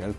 Michael.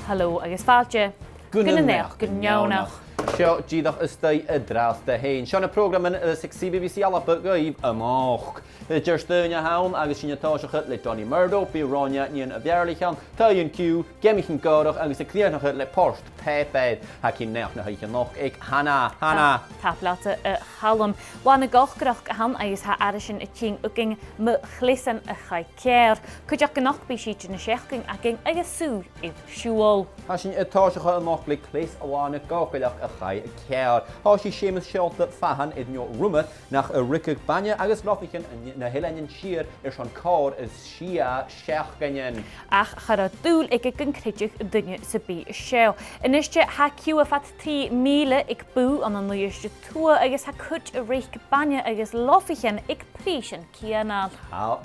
Hallo, agus fáilte. Gwnneach, gwnnewnach. Seo díadach is dai y draws dy hyn. Seo na program yn y BBC Alapa gaib y moch. Dyrstyn y hawn agus sy'n ytosach le Johnny Murdo, bi ronia ni'n y fiarlichan, tai yn ciw, gemich yn gorach agus y cliarnach le post peped ac i'n neach na haich yn noch ag Hana. Taplate y halm. Wan y gochgrach han agus ha arisyn y ting uging my chlisan y chai cer. Cwydioch gynnach bi sydd yn y siechging aging agus sŵr i'r siwl. Ha sy'n ytosach y moch le clis a wan y gochgylach y chai cer. Ha sy'n siamas sialt y fahan iddyn nhw rwmyd nach y ricig banya agus lofichen na helen sir son cor is sia siach ganyen. Ach, chara dŵl ag y gyncrydig dynnu sy'n bi sio. Yn ysdi ha ciw a fat 3 mile ag bw an yn ysdi tŵa agos ha cwt y reich banya agos lofichen ag prisyn cianal.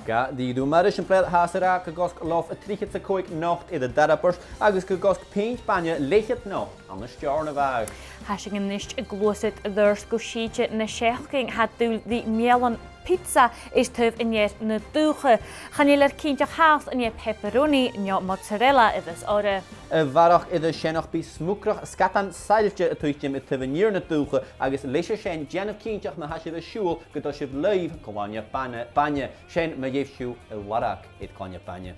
Ga, di dŵ marish yn pled hasera gosg lof y trichet sa coig nocht i dy darapers agos gosg peint banya lechet nocht an y stiar na fag. Hasing yn ysdi y glwysyd ddurs gwsietje na siechging ha dŵl di mielan pizza is töf in jet na dúche. Gaan jullie kindje haast in je pepperoni en je mozzarella is ore. Varach is de shenach bi smoekrach skatan seiltje het tuitje met te venier na dúche agus leisje shen jenaf kindje na hasje de shul gedos je leif kolanje panje shen me geef shu warak it konje panje.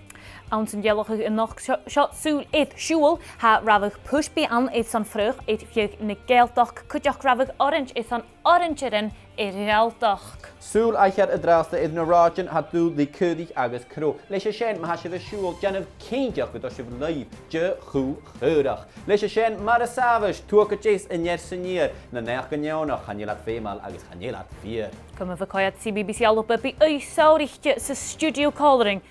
Ons in jellige en nog shot soel it shul ha ravig push bi an it son vrug it vjug in de gelddag kutjach ravig orange is on orange in gelddag. Soel eicher het draaste in Narajan had doel die kudig agus kro. Leisje shen ma hasje de shul jenaf kindje gedos je leif je goed geurig. Leisje shen maar de savage toeke chase in jersenier na neach ganjona gaan je laat veemaal agus gaan je laat vier. Kom we CBBC al op bij u saurichtje se studio coloring.